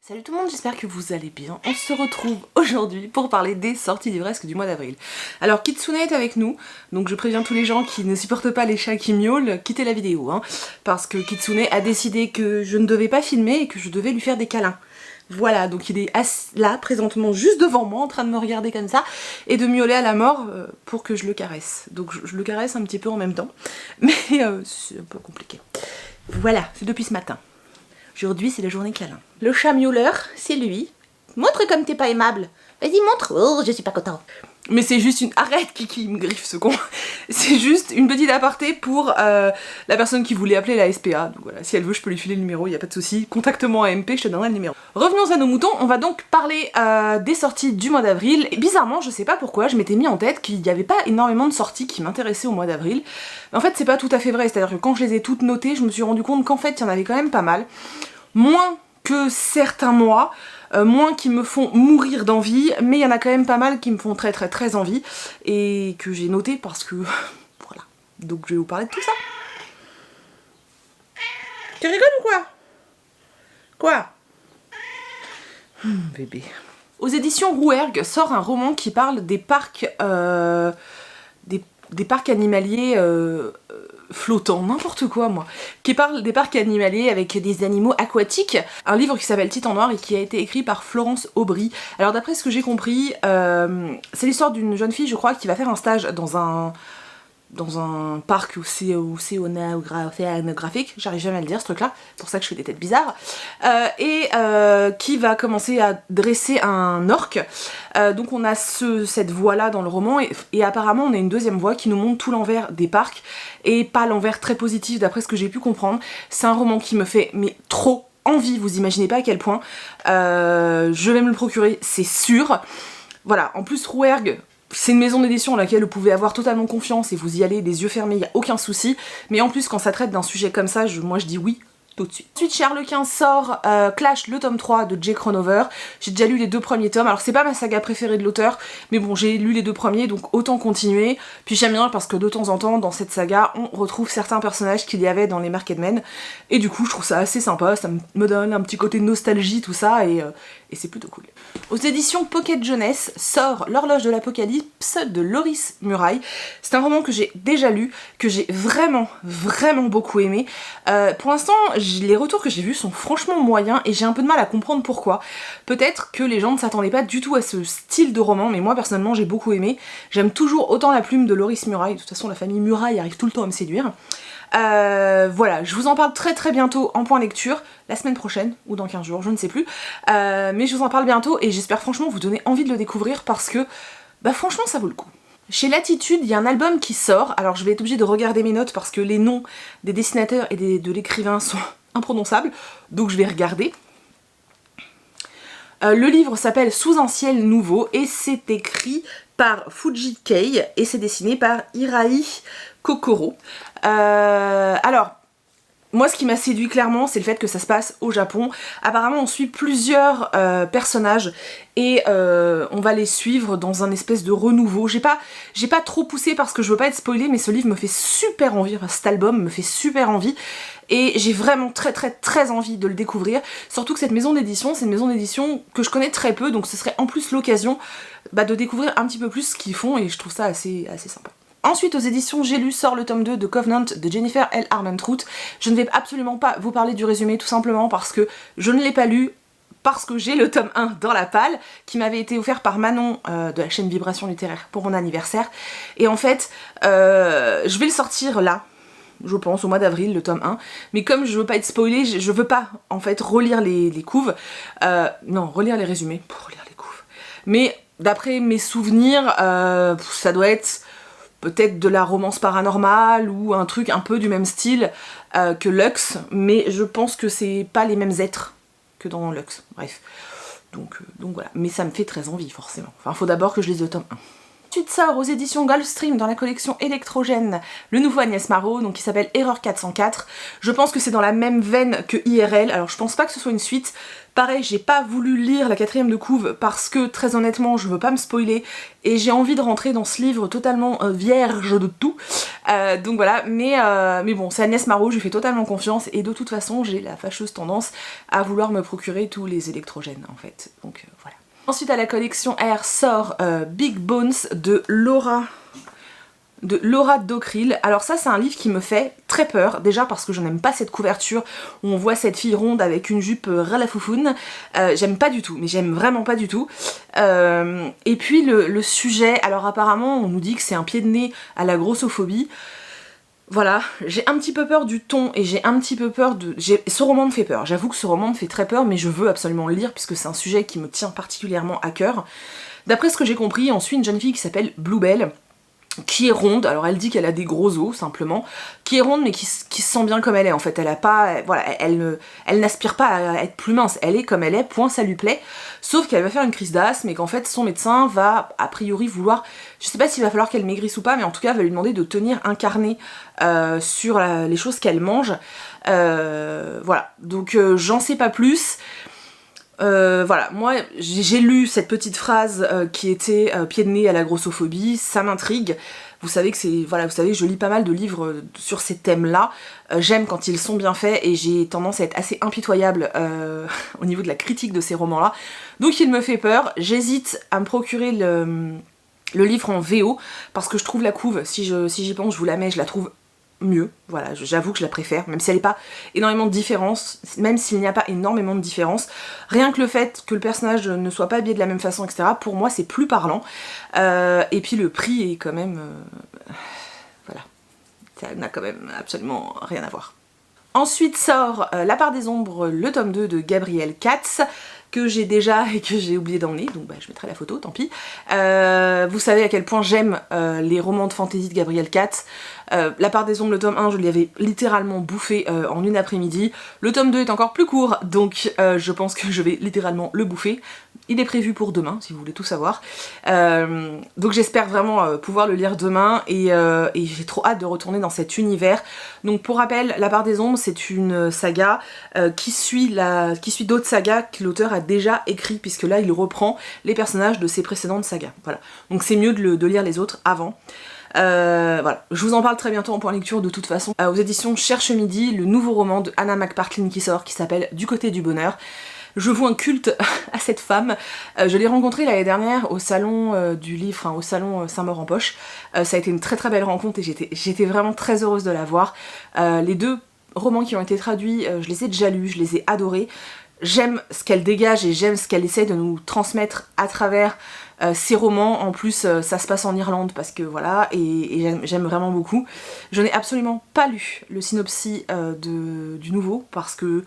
Salut tout le monde, j'espère que vous allez bien. On se retrouve aujourd'hui pour parler des sorties livresques du mois d'avril. Alors Kitsune est avec nous, donc je préviens tous les gens qui ne supportent pas les chats qui miaulent, quittez la vidéo, parce que Kitsune a décidé que je ne devais pas filmer et que je devais lui faire des câlins. Voilà, donc il est là, présentement, juste devant moi, en train de me regarder comme ça, et de miauler à la mort pour que je le caresse. Donc je le caresse un petit peu en même temps, mais c'est un peu compliqué. Voilà, c'est depuis ce matin. Aujourd'hui, c'est la journée câlin. Le chat miauleur, c'est lui. Montre comme t'es pas aimable. Vas-y, montre. Oh, je suis pas content. Mais c'est juste une... Arrête, Kiki, il me griffe ce con. C'est juste une petite aparté pour la personne qui voulait appeler la SPA. Donc voilà, si elle veut, je peux lui filer le numéro, il n'y a pas de souci. Contacte-moi à MP, je te donnerai le numéro. Revenons à nos moutons, on va donc parler des sorties du mois d'avril. Et bizarrement, je sais pas pourquoi, je m'étais mis en tête qu'il n'y avait pas énormément de sorties qui m'intéressaient au mois d'avril. En fait, c'est pas tout à fait vrai, c'est-à-dire que quand je les ai toutes notées, je me suis rendu compte qu'en fait, il y en avait quand même pas mal. Moins que certains mois, moins qui me font mourir d'envie, mais il y en a quand même pas mal qui me font très envie, et que j'ai noté parce que... voilà. Donc je vais vous parler de tout ça. Tu rigoles ou quoi? Quoi? Bébé. Aux éditions Rouergue sort un roman qui parle des parcs... des parcs animaliers... flottants, n'importe quoi moi, qui parle des parcs animaliers avec des animaux aquatiques, un livre qui s'appelle Titan Noir et qui a été écrit par Florence Aubry. Alors d'après ce que j'ai compris, c'est l'histoire d'une jeune fille, je crois, qui va faire un stage dans un parc océanographique, j'arrive jamais à le dire ce truc là, c'est pour ça que je fais des têtes bizarres, qui va commencer à dresser un orque. Donc on a cette voie là dans le roman et apparemment on a une deuxième voie qui nous montre tout l'envers des parcs et pas l'envers très positif d'après ce que j'ai pu comprendre. C'est un roman qui me fait mais trop envie, vous imaginez pas à quel point. Je vais me le procurer, c'est sûr. Voilà, en plus Rouergue, c'est une maison d'édition à laquelle vous pouvez avoir totalement confiance et vous y allez les yeux fermés, il n'y a aucun souci. Mais en plus, quand ça traite d'un sujet comme ça, moi je dis oui tout de suite. Ensuite, chez Harlequin sort Clash, le tome 3 de Jake Ronover. J'ai déjà lu les 2 premiers tomes. Alors c'est pas ma saga préférée de l'auteur, mais bon, j'ai lu les 2 premiers, donc autant continuer. Puis j'aime bien parce que de temps en temps, dans cette saga, on retrouve certains personnages qu'il y avait dans les Marketmen. Et du coup, je trouve ça assez sympa, ça me donne un petit côté nostalgie, tout ça, et c'est plutôt cool. Aux éditions Pocket Jeunesse sort L'Horloge de l'Apocalypse de Loris Muraille. C'est un roman que j'ai déjà lu, que j'ai vraiment beaucoup aimé. Pour l'instant, les retours que j'ai vus sont franchement moyens et j'ai un peu de mal à comprendre pourquoi. Peut-être que les gens ne s'attendaient pas du tout à ce style de roman, mais moi personnellement j'ai beaucoup aimé. J'aime toujours autant la plume de Loris Muraille, de toute façon la famille Muraille arrive tout le temps à me séduire. Voilà, je vous en parle très bientôt en point lecture, la semaine prochaine, ou dans 15 jours, je ne sais plus. Mais je vous en parle bientôt et j'espère franchement vous donner envie de le découvrir parce que, bah franchement ça vaut le coup. Chez Latitude, il y a un album qui sort, alors je vais être obligée de regarder mes notes parce que les noms des dessinateurs et de l'écrivain sont imprononçables, donc je vais regarder. Le livre s'appelle Sous un ciel nouveau et c'est écrit par Fuji Kei et c'est dessiné par Hirai Kokoro. Alors, moi ce qui m'a séduit clairement c'est le fait que ça se passe au Japon. Apparemment on suit plusieurs personnages et on va les suivre dans un espèce de renouveau. J'ai pas trop poussé parce que je veux pas être spoilée, mais ce livre me fait super envie, enfin cet album me fait super envie. Et j'ai vraiment très envie de le découvrir. Surtout que cette maison d'édition, c'est une maison d'édition que je connais très peu, donc ce serait en plus l'occasion de découvrir un petit peu plus ce qu'ils font et je trouve ça assez sympa. Ensuite, aux éditions J'ai lu sort le tome 2 de Covenant de Jennifer L. Armentrout. Je ne vais absolument pas vous parler du résumé, tout simplement parce que je ne l'ai pas lu, parce que j'ai le tome 1 dans la palle, qui m'avait été offert par Manon de la chaîne Vibration Littéraire pour mon anniversaire. Et en fait, je vais le sortir là, je pense, au mois d'avril, le tome 1. Mais comme je veux pas être spoilée, je veux pas, en fait, relire les couves. Non, relire les résumés, pour relire les couves. Mais d'après mes souvenirs, ça doit être peut-être de la romance paranormale ou un truc un peu du même style que Lux, mais je pense que c'est pas les mêmes êtres que dans Lux, bref. Donc voilà, mais ça me fait très envie forcément. Enfin, faut d'abord que je lise le tome 1. Ensuite sort aux éditions Gulfstream dans la collection Électrogène le nouveau Agnès Marot, donc qui s'appelle Erreur 404. Je pense que c'est dans la même veine que IRL, alors je pense pas que ce soit une suite. Pareil, j'ai pas voulu lire la 4ème de couve parce que très honnêtement je veux pas me spoiler et j'ai envie de rentrer dans ce livre totalement vierge de tout. Donc voilà, mais bon, c'est Agnès Marot, je lui fais totalement confiance et de toute façon j'ai la fâcheuse tendance à vouloir me procurer tous les électrogènes en fait, donc voilà. Ensuite à la collection R sort Big Bones de Laura Dockrell. Alors ça c'est un livre qui me fait très peur, déjà parce que je n'aime pas cette couverture où on voit cette fille ronde avec une jupe ras la foufoune. J'aime pas du tout, mais j'aime vraiment pas du tout. Et puis le sujet, alors apparemment on nous dit que c'est un pied de nez à la grossophobie. Voilà, j'ai un petit peu peur du ton et j'ai un petit peu peur de... Ce roman me fait peur, j'avoue que ce roman me fait très peur, mais je veux absolument le lire puisque c'est un sujet qui me tient particulièrement à cœur. D'après ce que j'ai compris, on suit une jeune fille qui s'appelle Bluebell, qui est ronde, alors elle dit qu'elle a des gros os simplement, qui est ronde mais qui se sent bien comme elle est en fait, elle a pas, voilà, elle n'aspire pas à être plus mince, elle est comme elle est, point, ça lui plaît, sauf qu'elle va faire une crise d'asthme et qu'en fait son médecin va a priori vouloir, je sais pas s'il va falloir qu'elle maigrisse ou pas, mais en tout cas va lui demander de tenir un carnet sur les choses qu'elle mange, voilà, donc j'en sais pas plus. Voilà, moi j'ai lu cette petite phrase qui était pied de nez à la grossophobie, ça m'intrigue. Vous savez que c'est, voilà, vous savez, je lis pas mal de livres sur ces thèmes-là. J'aime quand ils sont bien faits et j'ai tendance à être assez impitoyable au niveau de la critique de ces romans-là. Donc il me fait peur. J'hésite à me procurer le livre en VO parce que je trouve la couve, si j'y pense, je vous la mets, je la trouve mieux, voilà, j'avoue que je la préfère, même si elle n'est pas énormément de différence, même s'il n'y a pas énormément de différence, rien que le fait que le personnage ne soit pas habillé de la même façon, etc., pour moi c'est plus parlant, et puis le prix est quand même, voilà, ça n'a quand même absolument rien à voir. Ensuite sort La part des ombres, le tome 2 de Gabrielle Katz, que j'ai déjà et que j'ai oublié d'emmener, donc bah, je mettrai la photo, tant pis. Vous savez à quel point j'aime les romans de fantasy de Gabrielle Katz. La part des ombres, le tome 1, je l'avais littéralement bouffé en une après-midi. Le tome 2 est encore plus court, donc je pense que je vais littéralement le bouffer. Il est prévu pour demain, si vous voulez tout savoir. Donc j'espère vraiment pouvoir le lire demain et j'ai trop hâte de retourner dans cet univers. Donc pour rappel, La part des ombres, c'est une saga qui suit d'autres sagas que l'auteur a déjà écrit, puisque là il reprend les personnages de ses précédentes sagas. Voilà. Donc c'est mieux de lire les autres avant. Voilà, je vous en parle très bientôt en point lecture de toute façon. Aux éditions Cherche Midi, le nouveau roman de Anna McPartlin qui sort, qui s'appelle Du côté du bonheur. Je voue un culte à cette femme. Je l'ai rencontrée l'année dernière au salon du livre, enfin au salon Saint-Maur-en-Poche. Ça a été une très très belle rencontre et j'étais vraiment très heureuse de la voir. Les deux romans qui ont été traduits, je les ai déjà lus, je les ai adorés. J'aime ce qu'elle dégage et j'aime ce qu'elle essaie de nous transmettre à travers ces romans. En plus ça se passe en Irlande parce que voilà, et j'aime vraiment beaucoup. Je n'ai absolument pas lu le synopsis du nouveau parce que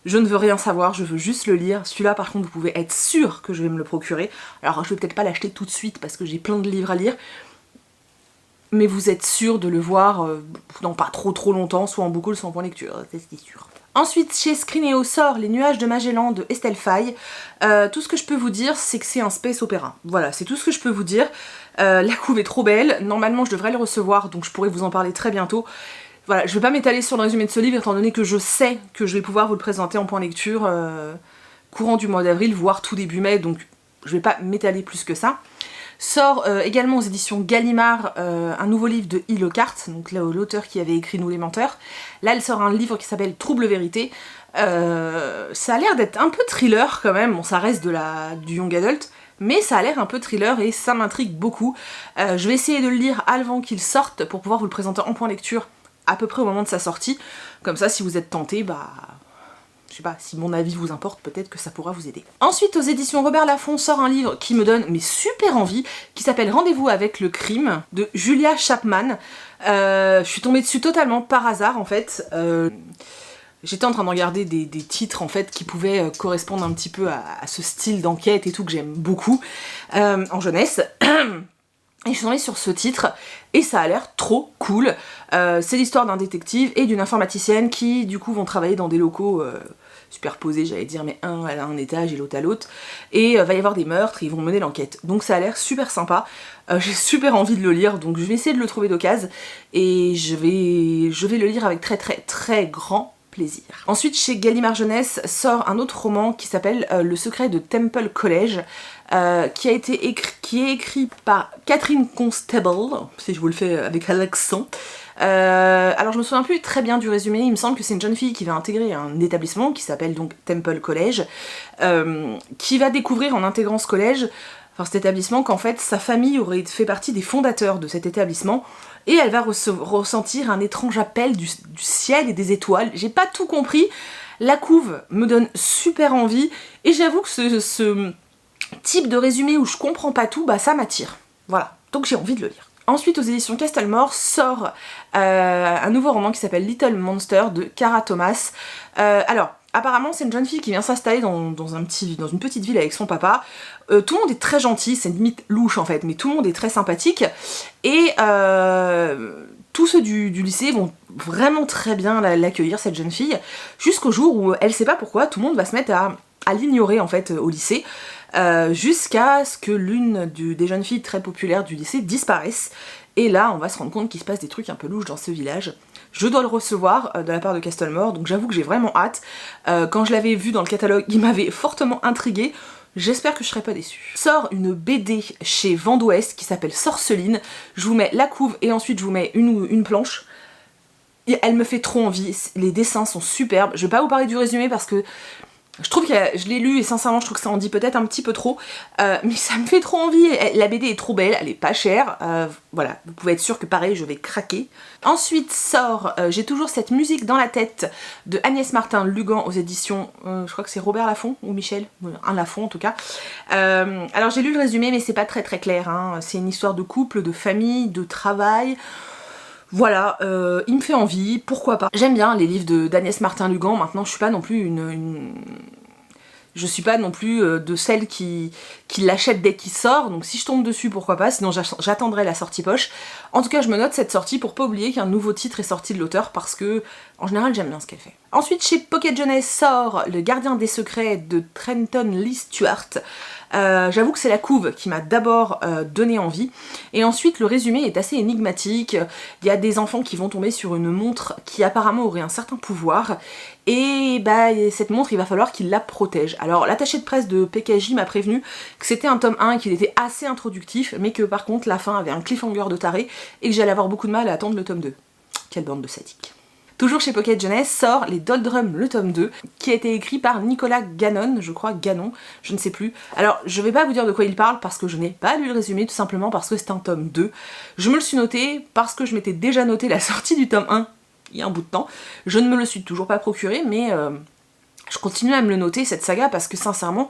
je ne veux rien savoir, je veux juste le lire. Celui-là par contre vous pouvez être sûr que je vais me le procurer. Alors je vais peut-être pas l'acheter tout de suite parce que j'ai plein de livres à lire, mais vous êtes sûr de le voir dans pas trop longtemps, soit en boucle soit en point lecture, c'est sûr. Ensuite, chez Scrineo sort Les nuages de Magellan de Estelle Faye. Tout ce que je peux vous dire, c'est que c'est un space opéra. Voilà, c'est tout ce que je peux vous dire. La couve est trop belle. Normalement, je devrais le recevoir, donc je pourrais vous en parler très bientôt. Voilà, je vais pas m'étaler sur le résumé de ce livre, étant donné que je sais que je vais pouvoir vous le présenter en point lecture courant du mois d'avril, voire tout début mai, donc je vais pas m'étaler plus que ça. Sort également aux éditions Gallimard un nouveau livre de Hill Lockhart, donc l'auteur qui avait écrit Nous les menteurs. Là elle sort un livre qui s'appelle Trouble Vérité. Ça a l'air d'être un peu thriller quand même, bon ça reste du young adult, mais ça a l'air un peu thriller et ça m'intrigue beaucoup. Je vais essayer de le lire avant qu'il sorte pour pouvoir vous le présenter en point lecture à peu près au moment de sa sortie. Comme ça si vous êtes tenté, bah... je sais pas, si mon avis vous importe, peut-être que ça pourra vous aider. Ensuite, aux éditions Robert Laffont sort un livre qui me donne mais super envie, qui s'appelle Rendez-vous avec le crime, de Julia Chapman. Je suis tombée dessus totalement par hasard, en fait. J'étais en train de regarder des titres, en fait, qui pouvaient correspondre un petit peu à ce style d'enquête et tout, que j'aime beaucoup, en jeunesse. Et je suis tombée sur ce titre et ça a l'air trop cool. C'est l'histoire d'un détective et d'une informaticienne qui du coup vont travailler dans des locaux superposés, j'allais dire, mais un à un étage et l'autre à l'autre. Et va y avoir des meurtres et ils vont mener l'enquête. Donc ça a l'air super sympa. J'ai super envie de le lire, donc je vais essayer de le trouver d'occasion. Et je vais le lire avec très très très grand plaisir. Ensuite, chez Gallimard Jeunesse sort un autre roman qui s'appelle Le secret de Temple College, qui est écrit par Catherine Constable, si je vous le fais avec l'accent. Alors je me souviens plus très bien du résumé, il me semble que c'est une jeune fille qui va intégrer un établissement qui s'appelle donc Temple College, qui va découvrir en intégrant ce collège, enfin cet établissement, qu'en fait sa famille aurait fait partie des fondateurs de cet établissement, et elle va ressentir un étrange appel du ciel et des étoiles. J'ai pas tout compris, la couve me donne super envie, et j'avoue que ce type de résumé où je comprends pas tout, bah ça m'attire. Voilà, donc j'ai envie de le lire. Ensuite, aux éditions Castelmore sort un nouveau roman qui s'appelle Little Monster de Cara Thomas. Alors, apparemment, c'est une jeune fille qui vient s'installer dans une petite ville avec son papa. Tout le monde est très gentil, c'est une limite louche en fait, mais tout le monde est très sympathique. Et tous ceux du lycée vont vraiment très bien l'accueillir, cette jeune fille, jusqu'au jour où elle sait pas pourquoi, tout le monde va se mettre à l'ignorer en fait au lycée. Jusqu'à ce que l'une des jeunes filles très populaires du lycée disparaisse. Et là, on va se rendre compte qu'il se passe des trucs un peu louches dans ce village. Je dois le recevoir de la part de Castelmore, donc j'avoue que j'ai vraiment hâte. Quand je l'avais vu dans le catalogue, il m'avait fortement intriguée. J'espère que je serai pas déçue. Sort une BD chez Vent d'Ouest qui s'appelle Sorceline. Je vous mets la couve et ensuite je vous mets une planche. Et elle me fait trop envie, les dessins sont superbes. Je vais pas vous parler du résumé parce que je trouve que je l'ai lu et sincèrement je trouve que ça en dit peut-être un petit peu trop, mais ça me fait trop envie. La BD est trop belle, elle est pas chère, voilà, vous pouvez être sûr que pareil je vais craquer. Ensuite sort J'ai toujours cette musique dans la tête de Agnès Martin-Lugan aux éditions, je crois que c'est Robert Laffont ou Michel, un Laffont en tout cas. Alors j'ai lu le résumé mais c'est pas très très clair, hein. C'est une histoire de couple, de famille, de travail. Voilà, il me fait envie, pourquoi pas. J'aime bien les livres d'Agnès Martin-Lugan, maintenant je suis pas non plus je suis pas non plus de celle qui l'achète dès qu'il sort, donc si je tombe dessus, pourquoi pas, sinon j'attendrai la sortie poche. En tout cas, je me note cette sortie pour pas oublier qu'un nouveau titre est sorti de l'auteur, parce que, en général, j'aime bien ce qu'elle fait. Ensuite, chez Pocket Jeunesse sort Le Gardien des Secrets de Trenton Lee Stewart. J'avoue que c'est la couve qui m'a d'abord donné envie, et ensuite le résumé est assez énigmatique. Il y a des enfants qui vont tomber sur une montre qui apparemment aurait un certain pouvoir, et bah cette montre il va falloir qu'ils la protègent. Alors l'attaché de presse de PKJ m'a prévenu que c'était un tome 1 et qu'il était assez introductif, mais que par contre la fin avait un cliffhanger de taré et que j'allais avoir beaucoup de mal à attendre le tome 2. Quelle bande de sadiques. Toujours chez Pocket Jeunesse sort Les Doldrums, le tome 2, qui a été écrit par Nicolas Ganon, je crois, Ganon, je ne sais plus. Alors, je vais pas vous dire de quoi il parle parce que je n'ai pas lu le résumé, tout simplement parce que c'est un tome 2. Je me le suis noté parce que je m'étais déjà noté la sortie du tome 1 il y a un bout de temps. Je ne me le suis toujours pas procuré, mais je continue à me le noter, cette saga, parce que sincèrement,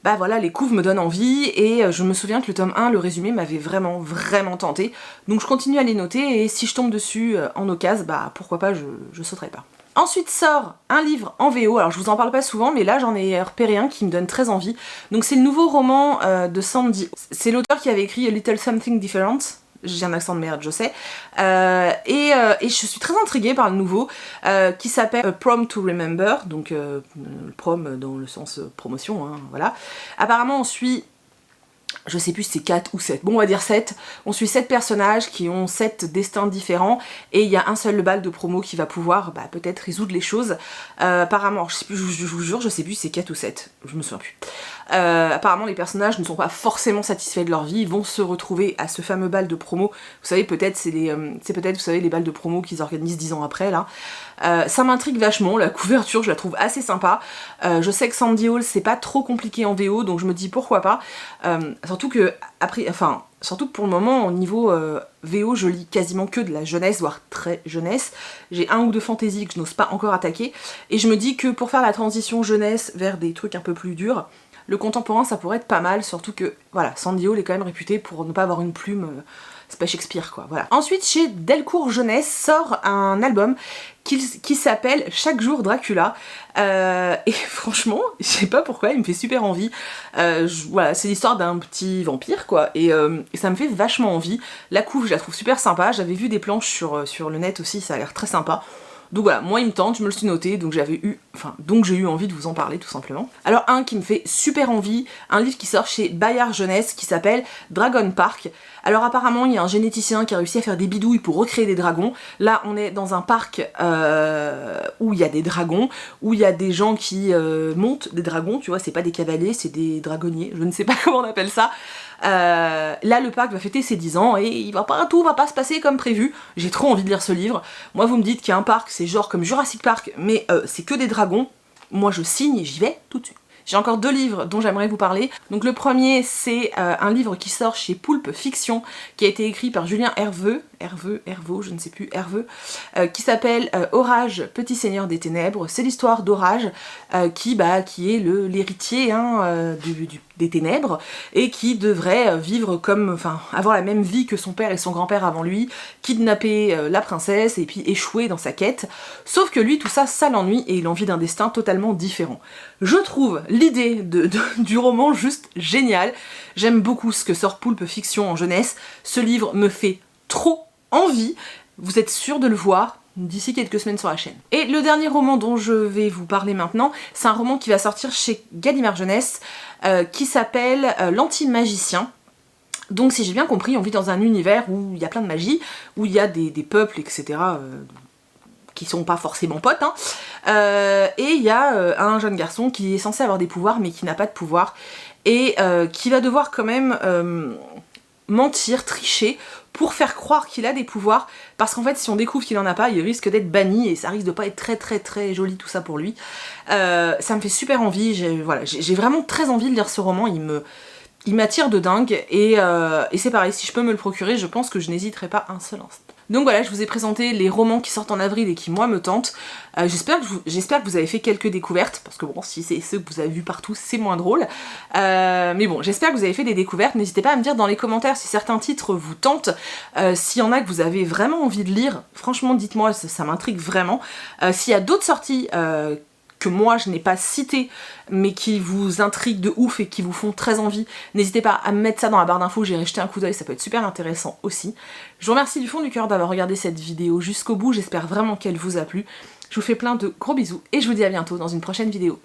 bah voilà, les couves me donnent envie, et je me souviens que le tome 1, le résumé m'avait vraiment tenté, donc je continue à les noter, et si je tombe dessus en occasion, bah pourquoi pas, je sauterai pas. Ensuite sort un livre en VO, alors je vous en parle pas souvent, mais là j'en ai repéré un qui me donne très envie. Donc c'est le nouveau roman de Sandy. C'est l'auteur qui avait écrit A Little Something Different. J'ai un accent de merde, je sais. Et je suis très intriguée par le nouveau, qui s'appelle Prom to Remember, donc prom dans le sens promotion, hein, voilà. Apparemment on suit, je sais plus si c'est 4 ou 7, bon on va dire 7, on suit 7 personnages qui ont 7 destins différents, et il y a un seul bal de promo qui va pouvoir peut-être résoudre les choses. Apparemment, je vous jure, je sais plus si c'est 4 ou 7, je me souviens plus. Apparemment les personnages ne sont pas forcément satisfaits de leur vie, ils vont se retrouver à ce fameux bal de promo. Vous savez, peut-être c'est peut-être, vous savez, les balles de promo qu'ils organisent 10 ans après là. Ça m'intrigue vachement, la couverture je la trouve assez sympa. Je sais que Sandy Hall c'est pas trop compliqué en VO, donc je me dis pourquoi pas. Surtout que pour le moment au niveau VO je lis quasiment que de la jeunesse, voire très jeunesse. J'ai un ou deux fantasy que je n'ose pas encore attaquer, et je me dis que pour faire la transition jeunesse vers des trucs un peu plus durs, le contemporain ça pourrait être pas mal, surtout que voilà, Sandy Hall est quand même réputé pour ne pas avoir une plume c'est pas Shakespeare quoi, voilà. Ensuite chez Delcourt Jeunesse sort un album qui s'appelle Chaque jour Dracula, et franchement, je sais pas pourquoi, il me fait super envie. Voilà, c'est l'histoire d'un petit vampire quoi, et ça me fait vachement envie. La couve, je la trouve super sympa, j'avais vu des planches sur le net aussi, ça a l'air très sympa. Donc voilà, moi il me tente, je me le suis noté, donc j'ai eu envie de vous en parler tout simplement. Alors un qui me fait super envie, un livre qui sort chez Bayard Jeunesse qui s'appelle Dragon Park. Alors apparemment il y a un généticien qui a réussi à faire des bidouilles pour recréer des dragons. Là on est dans un parc où il y a des dragons, où il y a des gens qui montent des dragons, tu vois, c'est pas des cavaliers, c'est des dragonniers, je ne sais pas comment on appelle ça. Là le parc va fêter ses 10 ans et tout va pas se passer comme prévu. J'ai trop envie de lire ce livre. Moi vous me dites qu'il y a un parc, c'est genre comme Jurassic Park, mais c'est que des dragons. Moi je signe et j'y vais tout de suite. J'ai encore 2 livres dont j'aimerais vous parler. Donc le premier c'est un livre qui sort chez Poulpe Fiction, qui a été écrit par Julien Herveux, je ne sais plus, Herveux, qui s'appelle Orage, Petit Seigneur des Ténèbres. C'est l'histoire d'Orage qui est l'héritier des ténèbres et qui devrait vivre avoir la même vie que son père et son grand-père avant lui, kidnapper la princesse et puis échouer dans sa quête. Sauf que lui tout ça l'ennuie et il a envie d'un destin totalement différent. Je trouve l'idée du roman juste géniale. J'aime beaucoup ce que sort Poulpe Fiction en jeunesse. Ce livre me fait trop envie. Vous êtes sûr de le voir d'ici quelques semaines sur la chaîne. Et le dernier roman dont je vais vous parler maintenant, c'est un roman qui va sortir chez Gallimard Jeunesse, qui s'appelle L'Anti-Magicien. Donc si j'ai bien compris, on vit dans un univers où il y a plein de magie, où il y a des peuples, etc., qui sont pas forcément potes, hein. Et il y a un jeune garçon qui est censé avoir des pouvoirs mais qui n'a pas de pouvoir, et qui va devoir quand même mentir, tricher, pour faire croire qu'il a des pouvoirs, parce qu'en fait si on découvre qu'il en a pas, il risque d'être banni et ça risque de pas être très très très joli tout ça pour lui. Ça me fait super envie, j'ai vraiment très envie de lire ce roman, il m'attire de dingue, et c'est pareil, si je peux me le procurer, je pense que je n'hésiterai pas un seul instant. Donc voilà, je vous ai présenté les romans qui sortent en avril et qui moi me tentent. J'espère que vous avez fait quelques découvertes, parce que bon, si c'est ceux que vous avez vus partout, c'est moins drôle. Mais bon, j'espère que vous avez fait des découvertes. N'hésitez pas à me dire dans les commentaires si certains titres vous tentent, s'il y en a que vous avez vraiment envie de lire. Franchement, dites-moi, ça m'intrigue vraiment. S'il y a d'autres sorties que moi je n'ai pas cité mais qui vous intriguent de ouf et qui vous font très envie, n'hésitez pas à me mettre ça dans la barre d'infos, j'irai jeter un coup d'œil, ça peut être super intéressant aussi. Je vous remercie du fond du cœur d'avoir regardé cette vidéo jusqu'au bout, j'espère vraiment qu'elle vous a plu. Je vous fais plein de gros bisous et je vous dis à bientôt dans une prochaine vidéo.